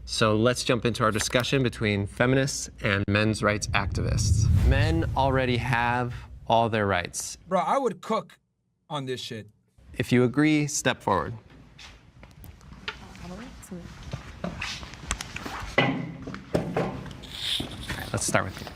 So let's jump into our discussion between feminists and men's rights activists. Men already have all their rights. Bro, I would cook on this shit. If you agree, step forward. Let's start with you.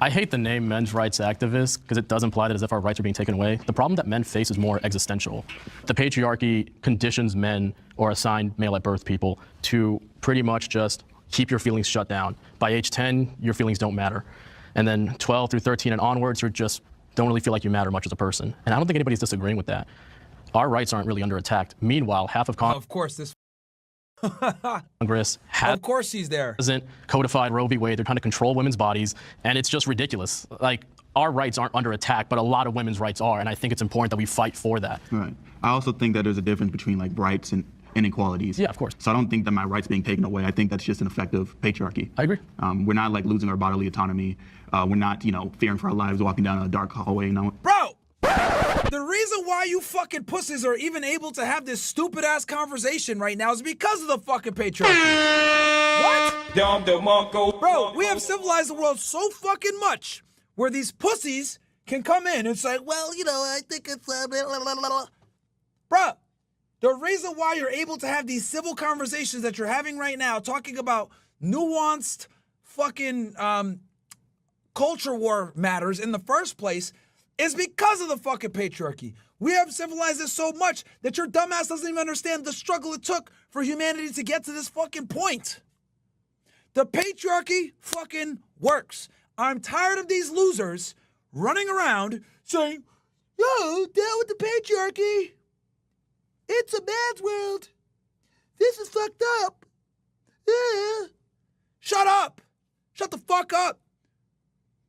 I hate the name men's rights activists because it does imply that as if our rights are being taken away. The problem that men face is more existential. The patriarchy conditions men, or assigned male at birth people, to pretty much just keep your feelings shut down. By age 10, your feelings don't matter. And then 12 through 13 and onwards, you just don't really feel like you matter much as a person. And I don't think anybody's disagreeing with that. Our rights aren't really under attack. Meanwhile, half of Of course, this Congress of course he's there. hasn't codified Roe v. Wade. They're trying to control women's bodies, and it's just ridiculous. Like, our rights aren't under attack, but a lot of women's rights are, and I think it's important that we fight for that. Right. I also think that there's a difference between like rights and inequalities. Yeah, of course. So I don't think that my rights being taken away. I think that's just an effective patriarchy. I agree. We're not like losing our bodily autonomy. We're not, fearing for our lives walking down a dark hallway. Bro, the reason why you fucking pussies are even able to have this stupid ass conversation right now is because of the fucking patriarchy. What? Bro, we have civilized the world so fucking much where these pussies can come in and say, well, I think it's blah, blah, blah, blah. Bro, the reason why you're able to have these civil conversations that you're having right now, talking about nuanced fucking culture war matters in the first place, is because of the fucking patriarchy. We have civilized it so much that your dumbass doesn't even understand the struggle it took for humanity to get to this fucking point. The patriarchy fucking works. I'm tired of these losers running around saying, yo, deal with the patriarchy. It's a man's world. This is fucked up. Yeah. Shut up. Shut the fuck up.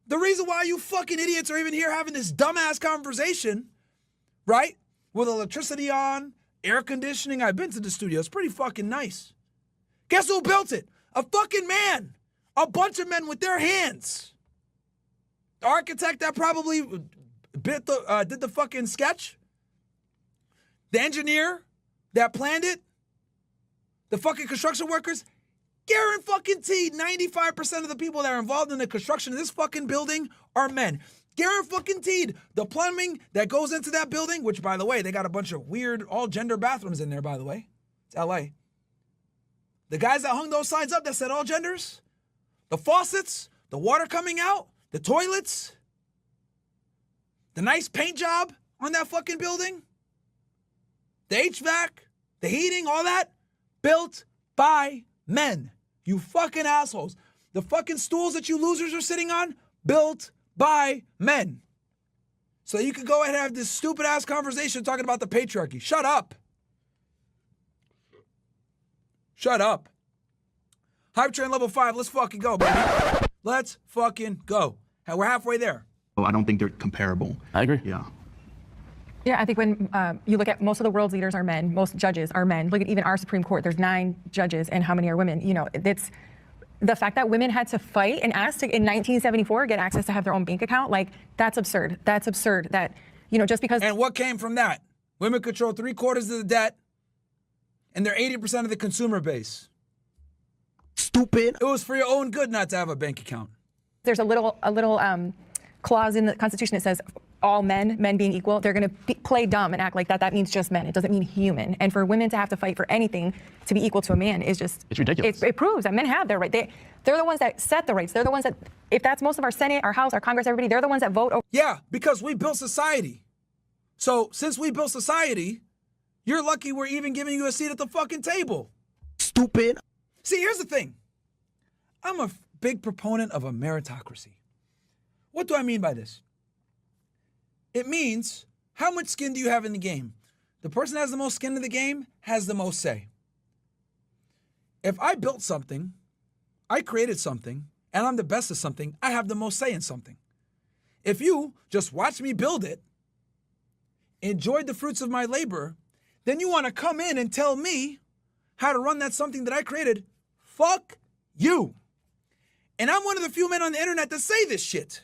The reason why you fucking idiots are even here having this dumbass conversation, right? With electricity on, air conditioning. I've been to the studio. It's pretty fucking nice. Guess who built it? A fucking man. A bunch of men with their hands. The architect that probably did the fucking sketch. The engineer that planned it. The fucking construction workers. Guarantee 95% of the people that are involved in the construction of this fucking building are men. Guarantee the plumbing that goes into that building, which, by the way, they got a bunch of weird all-gender bathrooms in there, by the way. It's L.A. The guys that hung those signs up that said all genders, the faucets, the water coming out, the toilets, the nice paint job on that fucking building, the HVAC, the heating, all that, built by men. You fucking assholes. The fucking stools that you losers are sitting on, built by men. So you could go ahead and have this stupid ass conversation talking about the patriarchy. Shut up. Shut up. Hype train level 5, let's fucking go, baby. Let's fucking go. We're halfway there. Oh, I don't think they're comparable. I agree. Yeah. Yeah, I think when you look at most of the world's leaders are men, most judges are men. Look at even our Supreme Court, there's 9 judges, and how many are women? It's the fact that women had to fight and ask to, in 1974, get access to have their own bank account, like, that's absurd. That's absurd that, just because... And what came from that? Women control 3/4 of the debt, and they're 80% of the consumer base. Stupid. It was for your own good not to have a bank account. There's a little clause in the Constitution that says all men being equal, they're going to play dumb and act like that means just men. It doesn't mean human. And for women to have to fight for anything to be equal to a man is just... It's ridiculous. It proves that men have their right. They're the ones that set the rights. They're the ones that, if that's most of our Senate, our House, our Congress, everybody, they're the ones that vote over... Yeah, because we built society. So since we built society, you're lucky we're even giving you a seat at the fucking table. Stupid. See, here's the thing. I'm a big proponent of a meritocracy. What do I mean by this? It means, how much skin do you have in the game? The person that has the most skin in the game has the most say. If I built something, I created something, and I'm the best at something, I have the most say in something. If you just watch me build it, enjoyed the fruits of my labor, then you want to come in and tell me how to run that something that I created. Fuck you. And I'm one of the few men on the internet that say this shit.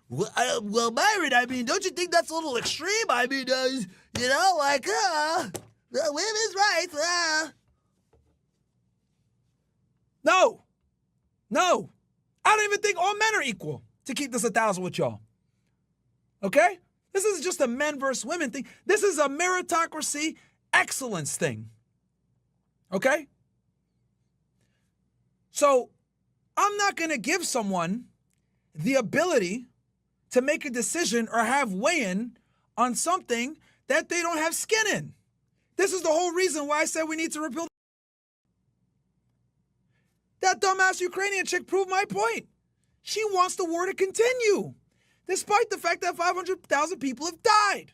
Well, Byron, don't you think that's a little extreme? Women's rights. No. No. I don't even think all men are equal, to keep this 1,000 with y'all. Okay? This is just a men versus women thing. This is a meritocracy excellence thing. Okay? So I'm not going to give someone the ability to make a decision or have weigh-in on something that they don't have skin in. This is the whole reason why I said we need to repeal. That dumbass Ukrainian chick proved my point. She wants the war to continue, despite the fact that 500,000 people have died.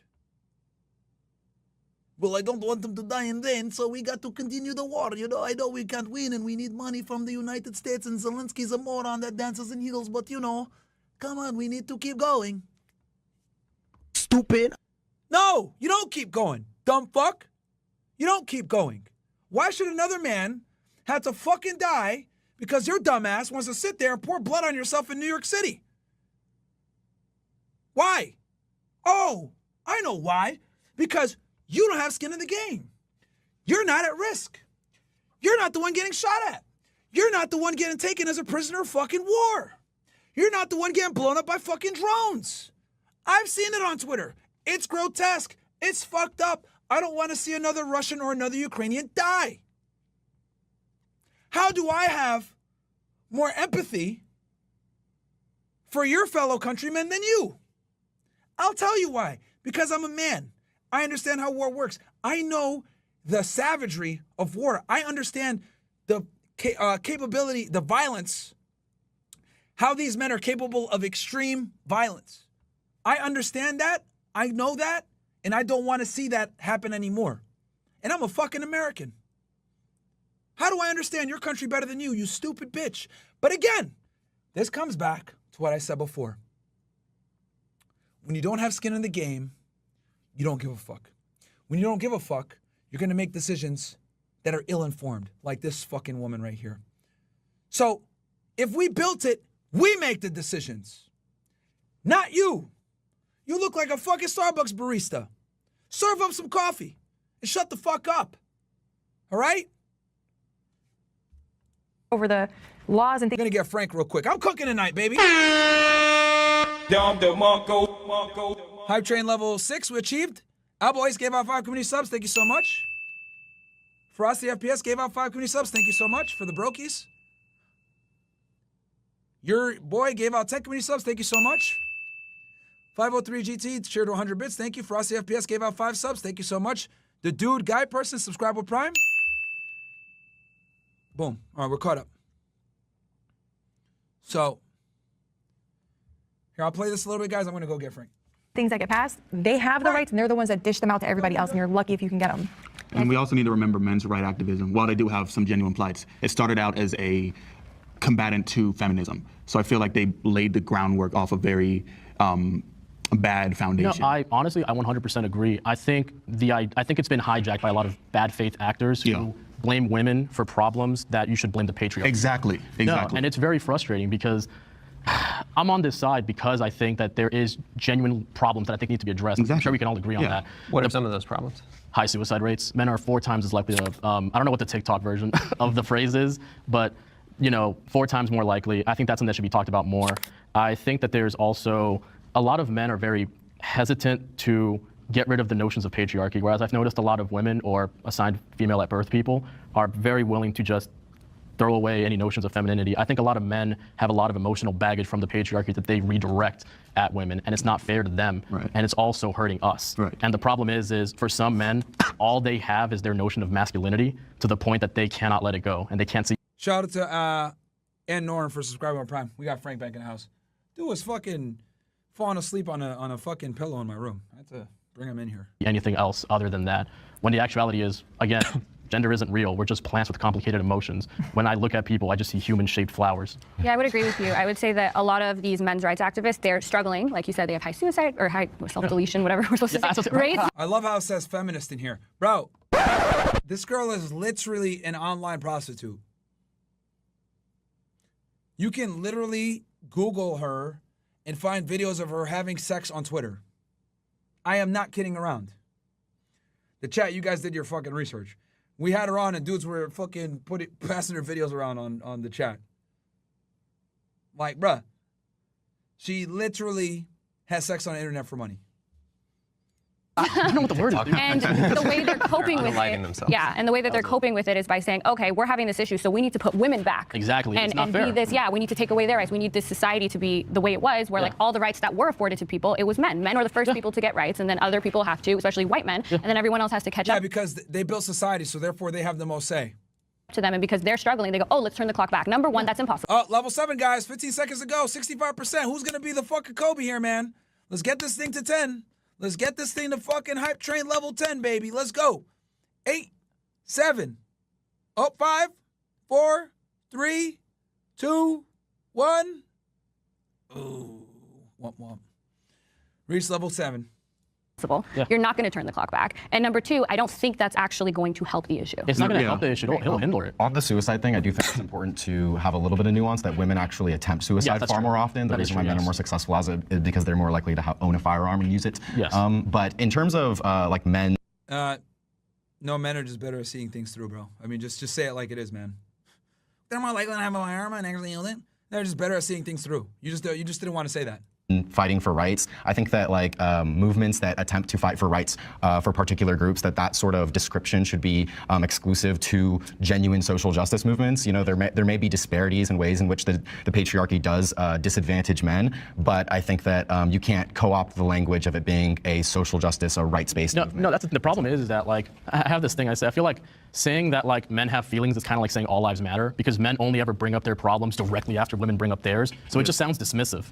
Well, I don't want them to die in vain, so we got to continue the war. You know, I know we can't win and we need money from the United States, and Zelensky's a moron that dances in heels, but you know, come on, we need to keep going. Stupid. No, you don't keep going, dumb fuck. You don't keep going. Why should another man have to fucking die because your dumbass wants to sit there and pour blood on yourself in New York City? Why? Oh, I know why. Because you don't have skin in the game. You're not at risk. You're not the one getting shot at. You're not the one getting taken as a prisoner of fucking war. You're not the one getting blown up by fucking drones. I've seen it on Twitter. It's grotesque. It's fucked up. I don't want to see another Russian or another Ukrainian die. How do I have more empathy for your fellow countrymen than you? I'll tell you why. Because I'm a man. I understand how war works. I know the savagery of war. I understand the capability, the violence, how these men are capable of extreme violence. I understand that. I know that. And I don't want to see that happen anymore. And I'm a fucking American. How do I understand your country better than you, you stupid bitch? But again, this comes back to what I said before. When you don't have skin in the game, you don't give a fuck. When you don't give a fuck, you're going to make decisions that are ill-informed, like this fucking woman right here. So if we built it, we make the decisions. Not you. You look like a fucking Starbucks barista. Serve up some coffee and shut the fuck up. All right? Over the laws and I'm things. going to get frank real quick. I'm cooking tonight, baby. Hype train level 6 we achieved. Alboys gave out 5 community subs. Thank you so much. Frosty FPS gave out 5 community subs. Thank you so much for the brokies. Your boy gave out 10 community subs. Thank you so much. 503 GT shared 100 bits. Thank you. Frosty FPS gave out 5 subs. Thank you so much. The dude guy person subscribe with Prime. Boom. All right, we're caught up. So here, I'll play this a little bit, guys. I'm going to go get Frank. Things that get passed, they have the rights and they're the ones that dish them out to everybody else, and you're lucky if you can get them. And we also need to remember men's right activism. While they do have some genuine plights, it started out as a combatant to feminism. So I feel like they laid the groundwork off a very bad foundation. No, I 100% agree. I think it's been hijacked by a lot of bad faith actors who blame women for problems that you should blame the patriarchy. Exactly. No, and it's very frustrating because I'm on this side because I think that there is genuine problems that I think need to be addressed. Exactly. I'm sure we can all agree on that. What are some of those problems? High suicide rates. Men are 4 times as likely to, I don't know what the TikTok version of the phrase is, but 4 times more likely. I think that's something that should be talked about more. I think that there's also, a lot of men are very hesitant to get rid of the notions of patriarchy, whereas I've noticed a lot of women or assigned female at birth people are very willing to just throw away any notions of femininity. I think a lot of men have a lot of emotional baggage from the patriarchy that they redirect at women, and it's not fair to them, and it's also hurting us. And the problem is for some men, all they have is their notion of masculinity to the point that they cannot let it go, and they can't see. Shout out to Ann Norton for subscribing on Prime. We got Frank back in the house. Dude was fucking falling asleep on a fucking pillow in my room. I had to bring him in here. Anything else other than that, when the actuality is, again, gender isn't real. We're just plants with complicated emotions. When I look at people, I just see human-shaped flowers. Yeah, I would agree with you. I would say that a lot of these men's rights activists, they're struggling. Like you said, they have high suicide or high self-deletion, whatever we're supposed to say, rates. I love how it says feminist in here. Bro, this girl is literally an online prostitute. You can literally Google her and find videos of her having sex on Twitter. I am not kidding around. The chat, you guys did your fucking research. We had her on, and dudes were fucking passing her videos around on the chat. Like, bruh, she literally has sex on the internet for money. I don't know what the word is. And the way they're coping with Unaliving it, themselves. yeah, and the way that they're coping with it is by saying, okay, we're having this issue, so we need to put women back. Exactly. And, It's not and fair. be this, yeah, we need to take away their rights. We need this society to be the way it was, where like all the rights that were afforded to people, it was men. Men were the first people to get rights, and then other people have to, especially white men, and then everyone else has to catch Yeah, up because they built society, so therefore they have the most say. to them. And because they're struggling, they go, oh, let's turn the clock back. Number one, that's impossible. Level 7, guys. 15 seconds to go. 65%. Who's going to be the fucking Kobe here, man? Let's get this thing to 10. Let's get this thing to fucking hype train level 10, baby. Let's go. 8, 7. 5, 4, 3, 2, 1. Ooh. Womp. Reach level 7. You're not going to turn the clock back. And number two, I don't think that's actually going to help the issue. It's not going to help the issue. It'll hinder it. On the suicide thing, I do think it's important to have a little bit of nuance that women actually attempt suicide that's far true. more often. The That is reason why true, men are yes. more successful as it is because they're more likely to own a firearm and use it. Yes. But in terms of like men. No, men are just better at seeing things through, bro. I mean, just say it like it is, man. They're more likely to have a firearm and actually use it. They're just better at seeing things through. You just didn't want to say that. Fighting for rights. I think that like movements that attempt to fight for rights for particular groups, that sort of description should be exclusive to genuine social justice movements. You know, there may be disparities in ways in which the patriarchy does disadvantage men, but I think that you can't co-opt the language of it being a social justice, a rights-based movement. No, that's the problem is that like I have this thing I say. I feel like saying that like men have feelings is kind of like saying all lives matter because men only ever bring up their problems directly after women bring up theirs. So it just sounds dismissive,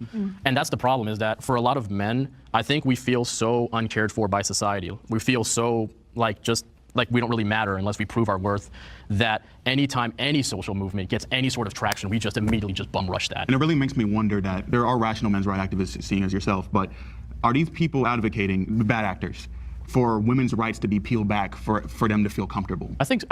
and that's the problem is that for a lot of men, I think we feel so uncared for by society. We feel so like just like we don't really matter unless we prove our worth, that anytime any social movement gets any sort of traction, we just immediately just bum rush that. And it really makes me wonder that there are rational men's rights activists, seeing as yourself, but are these people advocating, bad actors, for women's rights to be peeled back for them to feel comfortable? I think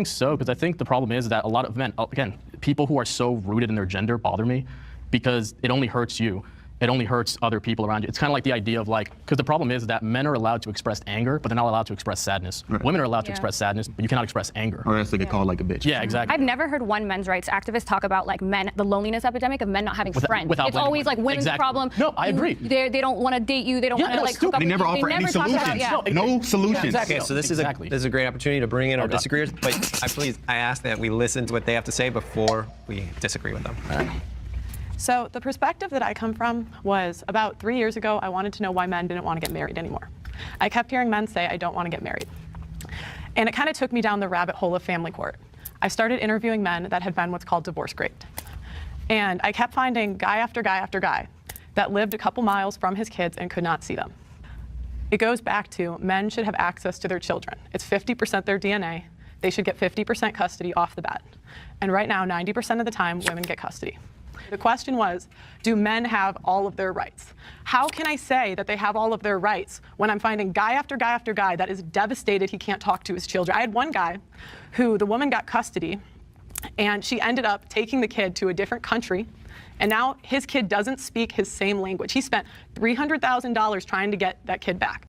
so, because I think the problem is that a lot of men, again, people who are so rooted in their gender bother me because it only hurts you. It only hurts other people around you. It's kind of like the idea of like, because the problem is that men are allowed to express anger, but they're not allowed to express sadness. Right. Women are allowed to express sadness, but you cannot express anger. Or else they get called like a bitch. Yeah, exactly. I've never heard one men's rights activist talk about like men, the loneliness epidemic of men not having friends. without It's blaming always like women. women's Exactly. problem. No, I agree. They don't want to date you. They don't Yeah, want to no, like it's hook up They with never you. offer They any never talk solutions. about, yeah. No solutions. Okay, so this Exactly. is a great opportunity to bring in our God. disagreeers, but I ask that we listen to what they have to say before we disagree with them. So the perspective that I come from was about 3 years ago, I wanted to know why men didn't want to get married anymore. I kept hearing men say, I don't want to get married. And it kind of took me down the rabbit hole of family court. I started interviewing men that had been what's called divorce raped. And I kept finding guy after guy after guy that lived a couple miles from his kids and could not see them. It goes back to men should have access to their children. It's 50% their DNA. They should get 50% custody off the bat. And right now, 90% of the time, women get custody. The question was, do men have all of their rights? How can I say that they have all of their rights when I'm finding guy after guy after guy that is devastated he can't talk to his children? I had one guy who the woman got custody and she ended up taking the kid to a different country, and now his kid doesn't speak his same language. He spent $300,000 trying to get that kid back.